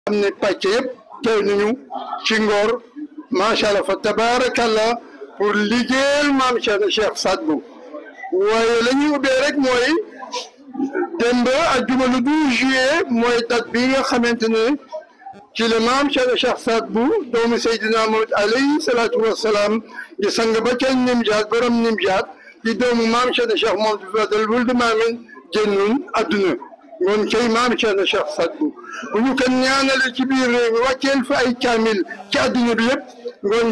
xam ne pàcc yëpp teew nañu ci Ngor macha allah fa tabarakallah pour liggéeyal maam Cheikh Saad Bou waaye la ñuy ubbee rek mooy démb àjjuma le 12 juillet mooy date bi nga xamante ne ci la maam Cheikh Saad Bou doomu Seydina Muhammad alayhi salaatu wassalaam di sang ba ca Nimjaat borom Nimjaat di doomu maam Cheikh Mouhamadou Fadel wuld Maamin génnoon adduna ngoon cay maam Cheikh Saad Bou bu ñu kan ñaanale ci biir réew mi wàcceel fa ay kaamil ci adduna bi yëpp ngoon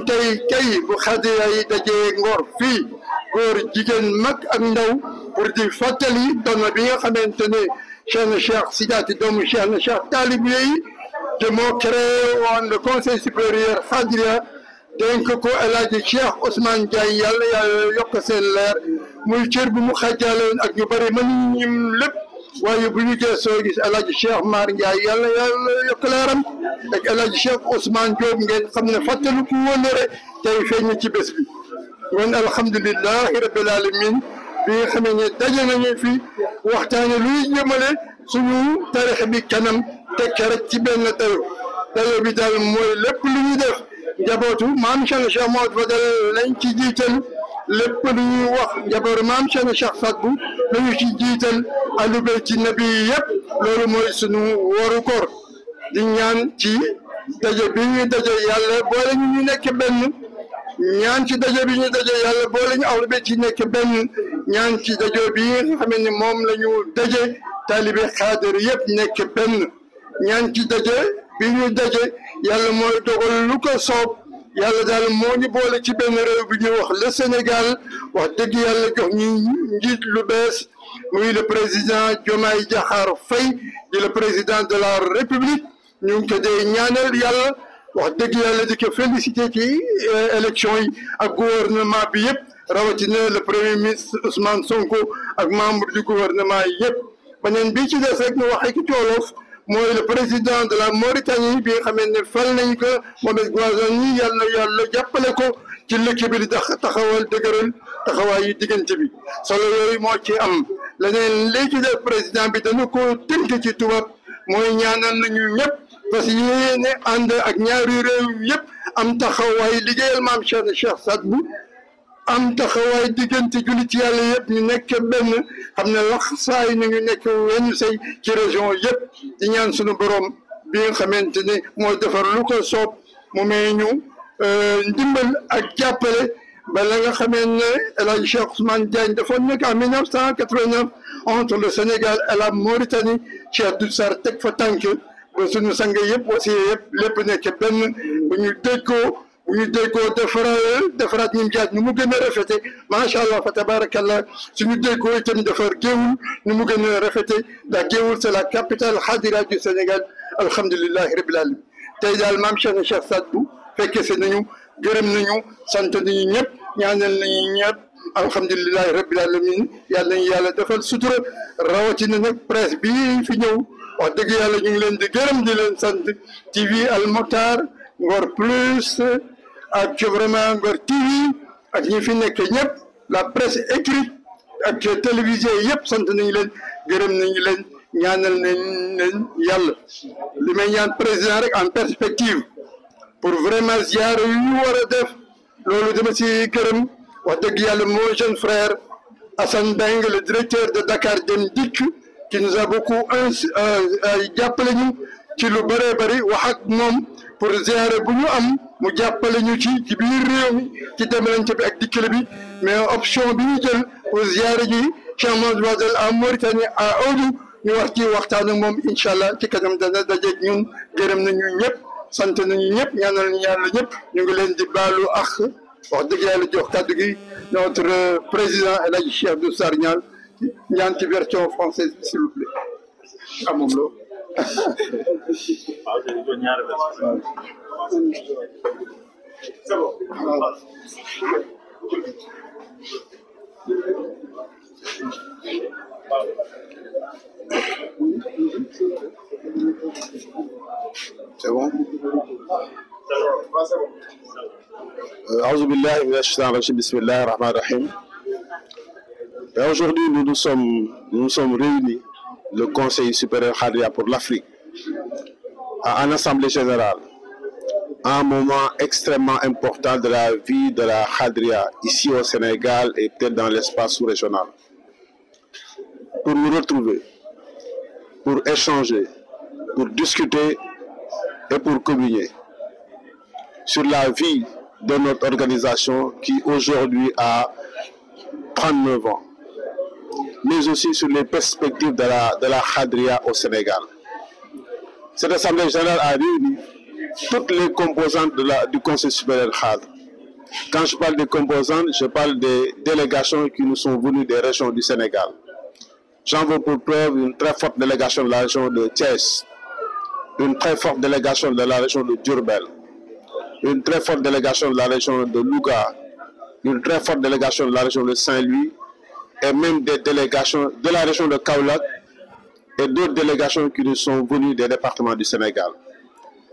tey bu xadira yi dajee Ngor fii góor jigéen mag ak ndaw pour di fàttali doon bi nga xamante ne Cheikh Sidaati doomu Cheikh taalib yi te moo créé woon le conseil supérieur Xadria dénk ko El Hadji Cheikh Ousmane Diagne yàlla yokk seen leer muy cër bu mu xajaloon ak ñu bëri mën ñim lépp waaye bu ñu gëstoo gis El Hadji Cheikh Mar Ndiaye yàlla yokk leeram ak El Hadji Cheikh Ousmane Diop ngeen xam ne fàttali ku wóolere tey feeñ ci bés bi kon alhamdulilahi rabbil alamin bi nga xamee ne daje nañu fi waxtaane luy jëmale suñu tarix bi kanam tekk rek ci benn dayo bi daal mooy lépp lu ñu def njabootu maam Cheikh Mouhamadou Fadel lañ ci jiital lépp lu ñuy wax njabootu maam Cheikh Saad Bou lañu ci jiital ahlu bayti nabi yëpp loolu mooy suñu waru koor di ñaan ci daje bi ñu daje yàlla boole ñu nekk benn ñaan ci daje bi ñu daje yàlla boole ñu ahlu bayti nekk benn ñaan ci daje bi nga xam ne moom la ñu daje taalibe xaadir yëpp nekk benn ñaan ci daje bi ñu daje yàlla mooy dogal lu ko soob yàlla daal moo ñu boole ci benn réew bi ñuy wax le Sénégal wax dëgg yàlla jox ñu njiit lu bees muy le président Diomaye Diakhar Faye di le président de la République ñu ngi ko dee ñaanal yàlla wax dëgg yàlla di ko félicité ci élection yi ak gouvernement bi yëpp rawatina le premier ministre Ousmane Sonko ak membre du gouvernement yëpp beneen bi ci des rek ñu waxee ci wolof mooy le président de la Mauritanie bi nga xamee ne fal nañ ko Mohamed Ghazouani yàlla na yàlla jàppale ko ci lëkk bi di taxawal dëgëral taxawaayu diggante bi solo yooyu moo ci am leneen léegi def président bi dana ko tënk ci tubaab mooy ñaanal nañu ñëpp parce que yéene ànd ak ñaari réew yëpp am taxawaay liggéeyal maam Cheikh Saad Bou am taxawaay diggante jullit yàlla yëpp ñu nekk benn xam ne lax saay ñu nekk wenn say ci région yëpp di ñaan suñu borom bi nga xamante ne mooy defar lu ko soob mu may ñu ndimbal ak jàppale ba la nga xamee ne El Hadji Cheikh Ousmane Diagne defoon nekk en 1989 entre le Sénégal et la Mauritanie Cheikh Abdou Sarr teg fa tànk ba suñu sang yëpp aussi yëpp lépp nekk benn bu ñu déggoo defaraat ñim jaat nu mu gën a rafete macha allah fa tabarakallah suñu déggoo itam defar Géoul nu mu gën a rafete ndax Géoul c'est la capitale xaadira du Sénégal alhamdulilahi rabbil alamin tey daal maam Cheikh Saad Bou fekke se nañu gërëm nañu sant nañu ñëpp ñaanal nañu ñëpp alhamdulilahi rabbil alamin yàlla nañu yàlla defal sutura rawatina nag presse bi fi ñëw wax dëgg yàlla ñu ngi leen di gërëm di leen sant TV Al Mokhtar Ngor Plus ak vraiment Ngor TV ak ñi fi nekk ñëpp la presse écrite ak télévision yëpp sant nañu leen gërëm nañu leen ñaanal nañ leen yàlla li may ñaan président rek en perspective pour vraiment ziar yu ñu war a def loolu dama si gërëm wax dëgg yàlla mon jeune frère Assane Mbengue le directeur de Dakar Dem Dikk qui nous a beaucoup jàppale ñu ci lu bëree bëri wax ak moom pour ziare bu ñu am mu jàppale ñu ci biir réew mi ci demlante bi ak dikkale bi mais option bi ñu jël pour ziare ji Cheikh Mouhamadou Fadel en Mauritanie à Oudou ñu wax ci waxtaan ak moom incha allah ci kanam dana dajeeg ñun gërëm nañu ñëpp sant nañu ñëpp ñaanal ñu yàlla ñëpp ñu ngi leen di baalu ak wax dëgg yàlla jox kàddu gi notre président El Hadji Cheikh Abdou Sarr ñaan ci version française s'il vous plaît moom la c'est bon. A'udhu billahi minash shaitanir rajim. Bismillahir rahmanir rahim. Et aujourd'hui, nous sommes réunis, le Conseil supérieur Khadria pour l'Afrique, en Assemblée générale, un moment extrêmement important de la vie de la Khadria ici au Sénégal et peut-être dans l'espace sous-régional. Pour nous retrouver, pour échanger, pour discuter et pour communier sur la vie de notre organisation qui aujourd'hui a 39 ans, mais aussi sur les perspectives de la Khadria au Sénégal. Cette Assemblée générale a réuni toutes les composantes du Conseil supérieur Khadr. Quand je parle des composantes, je parle des délégations qui nous sont venues des régions du Sénégal. J'en veux pour preuve une très forte délégation de la région de Thiès, une très forte délégation de la région de Diourbel, une très forte délégation de la région de Louga, une très forte délégation de la région de Saint-Louis, et même des délégations de la région de Kaolack et d'autres délégations qui nous sont venues des départements du Sénégal.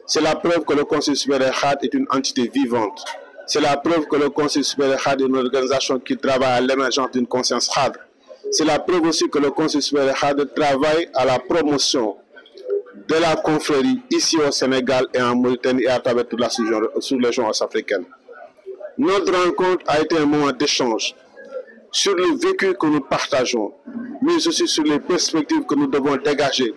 C'est la preuve que le Conseil supérieur Khadr est une entité vivante. C'est la preuve que le Conseil supérieur Khadr est une organisation qui travaille à l'émergence d'une conscience Khadr. C'est la preuve aussi que le Conseil supérieur Khadr travaille à la promotion de la confrérie ici au Sénégal et en Mauritanie et à travers toute la sous-région ouest-africaine. Notre rencontre a été un moment d'échange sur le vécu que nous partageons, mais aussi sur les perspectives que nous devons dégager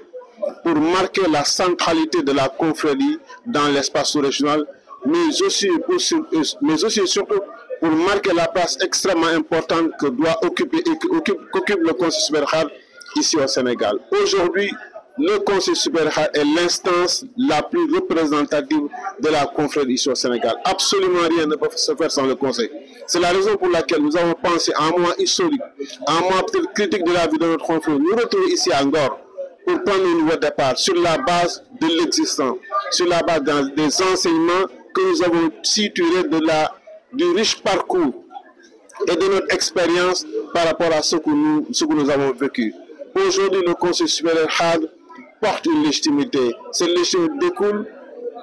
pour marquer la centralité de la confrérie dans l'espace sous-régional, mais aussi et surtout pour marquer la place extrêmement importante que doit occuper et qu'occupe le Conseil supérieur Khadr ici au Sénégal. Aujourd'hui, le Conseil supérieur Khadr est l'instance la plus représentative de la confrérie ici au Sénégal. Absolument rien ne peut se faire sans le Conseil. C'est la raison pour laquelle nous avons pensé à un moment historique, à un moment peut-être critique de la vie de notre confrérie. Nous retrouvons ici à Ngor pour prendre un nouveau départ sur la base de l'existant, sur la base des enseignements que nous avons tirés du riche parcours et de notre expérience par rapport à ce que nous avons vécu. Aujourd'hui, le Conseil supérieur Khadr porte une légitimité. Cette légitimité découle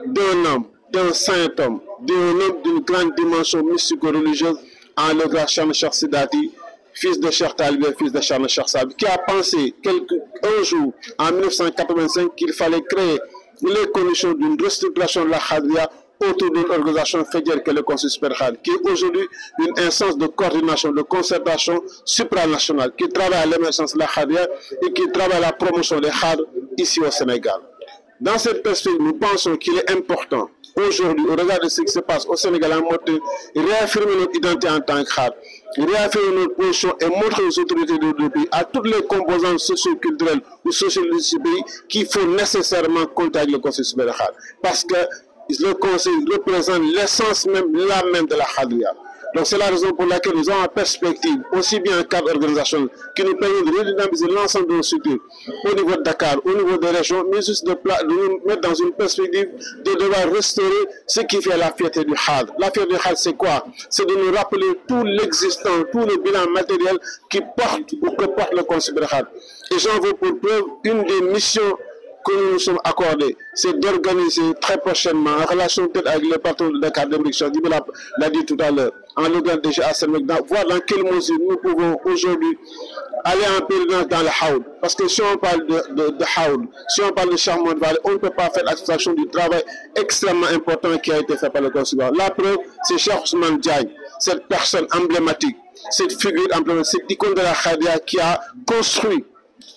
d'un homme, d'un saint homme, d'un homme d'une grande dimension mystico-religieuse, en le grand Cheikh Cheikh Sidati, fils de Cheikh Talibé, fils de Cheikh Cheikh Saad, qui a pensé un jour, en 1985, qu'il fallait créer les conditions d'une restructuration de la Khadria autour d'une organisation fédérale que le Conseil supérieur Khadr, qui est aujourd'hui une instance de coordination, de concertation supranationale, qui travaille à l'émergence de la Khadria et qui travaille à la promotion des Khadr ici au Sénégal. Dans cette perspective, nous pensons qu'il est important, aujourd'hui, au regard de ce qui se passe au Sénégal, réaffirmer notre identité en tant que Khadr, réaffirmer notre position et montrer aux autorités de notre pays, à toutes les composantes socio-culturelles ou sociologiques du pays, qu'il faut nécessairement compter avec le Conseil supérieur Khadr. Parce que le Conseil représente l'essence même de la Khadria. Donc c'est la raison pour laquelle nous avons en perspective, aussi bien un cadre organisationnel qui nous permet de redynamiser l'ensemble de nos structures au niveau de Dakar, au niveau des régions, mais juste de nous mettre dans une perspective de devoir restaurer ce qui fait la fierté du Khadr. La fierté du Khadr, c'est quoi? C'est de nous rappeler tout l'existant, tout le bilan matériel qui porte ou que porte le Conseil supérieur Khadr. Et j'en veux pour preuve une des missions que nous nous sommes accordés, c'est d'organiser très prochainement, en relation peut-être avec les patrons de Dakar Demrik, Chadib l'a dit tout à l'heure, en regard déjà à Sénégal, voir dans quelle mesure nous pouvons aujourd'hui aller en pèlerinage dans le Haoud. Parce que si on parle de Haoud, si on parle de Charmant Valley, on ne peut pas faire abstraction du travail extrêmement important qui a été fait par le Conseil. La preuve, c'est Cheikh Ousmane Diagne, cette personne emblématique, cette figure emblématique, cette icône de la Khadria qui a construit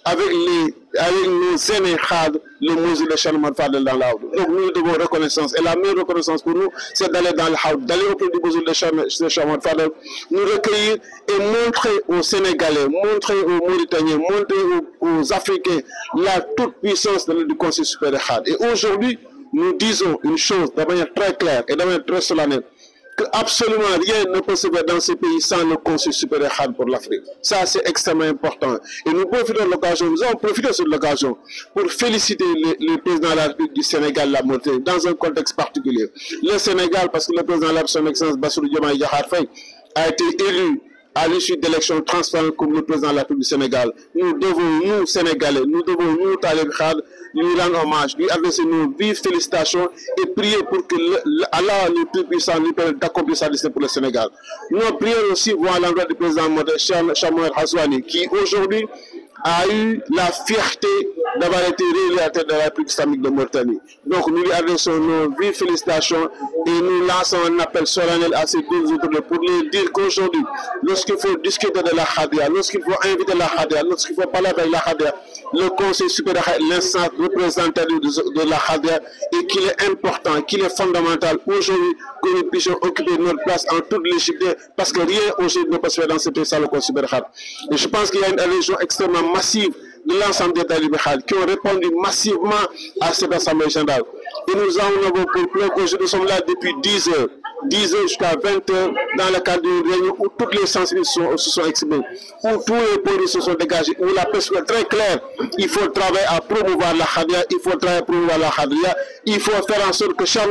avec nos aînés Khadr, le musée de Charmant Valley dans la Haoud. Donc nous devons reconnaissance. Et la meilleure reconnaissance pour nous, c'est d'aller dans le Haoud, d'aller auprès du musée de Charmant Valley, nous recueillir et montrer aux Sénégalais, montrer aux Mauritaniens, montrer aux Africains la toute-puissance du Conseil supérieur Khadr. Et aujourd'hui, nous disons une chose de manière très claire et de manière très solennelle, que absolument rien ne peut se faire dans ce pays sans le Conseil supérieur Khadr pour l'Afrique. Ça, c'est extrêmement important. Et nous profitons de l'occasion, nous avons profité de l'occasion pour féliciter le président de la République du Sénégal, la Mauritanie, dans un contexte particulier. Le Sénégal, parce que le président de la République, son Excellence Bassirou Diomaye Diakhar Faye, a été élu à l'issue d'élections transparentes comme le président de la République du Sénégal. Nous devons, nous Sénégalais, nous devons, nous Talib Khadr, lui rendre hommage, lui adresser nos vives félicitations et prier pour que Allah, le Tout-Puissant, lui permette d'accomplir sa destinée pour le Sénégal. Nos prières aussi vont à l'endroit du président Cheikh Mohamed Hassoani, qui aujourd'hui a eu la fierté d'avoir été réélu à la tête de la République islamique de Mauritanie. Donc nous lui adressons nos vives félicitations et nous lançons un appel solennel à ces deux autorités pour leur dire qu'aujourd'hui, lorsqu'il faut discuter de la Hadia, lorsqu'il faut inviter la Hadia, lorsqu'il faut parler avec la Hadia, le Conseil supérieur est l'instance représentative de la Hadia et qu'il est important, qu'il est fondamental aujourd'hui que nous puissions occuper notre place en toute légitimité parce que rien aujourd'hui ne peut se faire dans ce pays sans le Conseil supérieur. Et je pense qu'il y a une adhésion extrêmement massive de l'ensemble des talibés qui ont répondu massivement à cette assemblée générale. Et nous en avons pour preuve qu'aujourd'hui nous sommes là depuis 10 heures jusqu'à 20 heures dans le cadre d'une réunion où toutes les sensibilités se sont exprimées, où tous les produits se sont dégagés, où la perspective est très claire. Il faut travailler à promouvoir la Hadia, il faut travailler à promouvoir la Hadria, il faut faire en sorte que chaque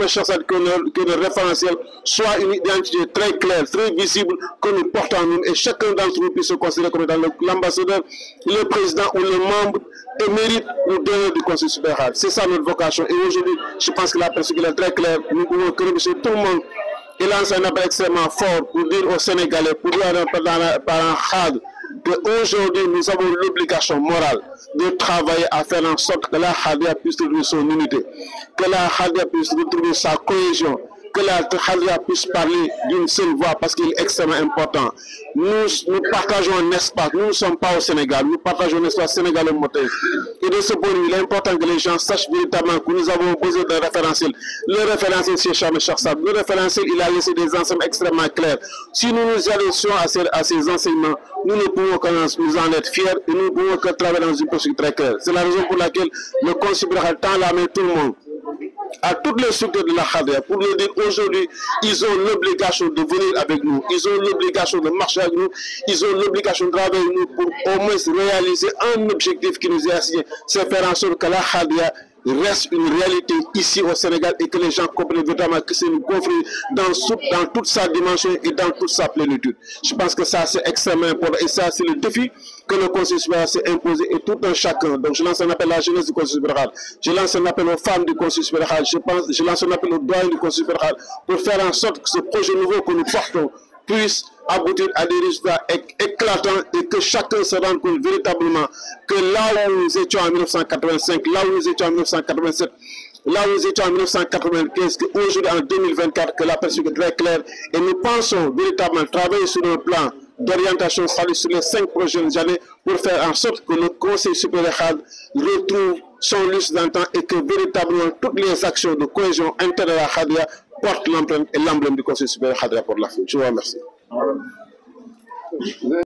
que le référentiel soit une identité très claire, très visible, que nous portons en nous et chacun d'entre nous puisse se considérer comme étant l'ambassadeur, le président ou le membre émérite ou donneur du Conseil supérieur. C'est ça notre vocation. Et aujourd'hui, je pense que la perspective est très claire. Nous pouvons remercier tout le monde. Il lance un appel extrêmement fort pour dire aux Sénégalais, pour dire par un cadre, qu'aujourd'hui nous avons l'obligation morale de travailler à faire en sorte que la Hadia puisse retrouver son unité, que la Hadia puisse retrouver sa cohésion, que la Hadia puisse parler d'une seule voix parce qu'il est extrêmement important. Nous partageons un espace, nous ne sommes pas au Sénégal, nous partageons un espace sénégalo-mauritanie. Et de ce point de vue, il est important que les gens sachent véritablement que nous avons besoin d'un référentiel. Le référentiel, c'est Cham Charsab. Le référentiel, il a laissé des enseignements extrêmement clairs. Si nous nous adressons à ces enseignements, nous ne pouvons que nous en être fiers et nous ne pouvons que travailler dans une posture très claire. C'est la raison pour laquelle le Conseil tend la main tout le monde, à toutes les structures de la Hadia, pour leur dire aujourd'hui, ils ont l'obligation de venir avec nous, ils ont l'obligation de marcher avec nous, ils ont l'obligation de travailler avec nous pour au moins réaliser un objectif qui nous est assigné, c'est faire en sorte que la Hadia reste une réalité ici au Sénégal et que les gens comprennent vraiment que c'est une conflit dans toute sa dimension et dans toute sa plénitude. Je pense que ça c'est extrêmement important et ça c'est le défi que le Conseil supérieur s'est imposé et tout un chacun. Donc je lance un appel à la jeunesse du Conseil supérieur, je lance un appel aux femmes du Conseil supérieur, je lance un appel aux doyens du Conseil supérieur pour faire en sorte que ce projet nouveau que nous portons puisse aboutir à des résultats éclatants et que chacun se rende compte véritablement que là où nous étions en 1985, là où nous étions en 1987, là où nous étions en 1995, qu'aujourd'hui en 2024, que la perspective est très claire et nous pensons véritablement travailler sur un plan d'orientation sur les 5 prochaines années pour faire en sorte que le Conseil supérieur retrouve son lustre d'antan et que véritablement toutes les actions de cohésion interne à la Hadia portent l'empreinte et l'emblème du Conseil supérieur Hadia pour l'Afrique. Je vous remercie.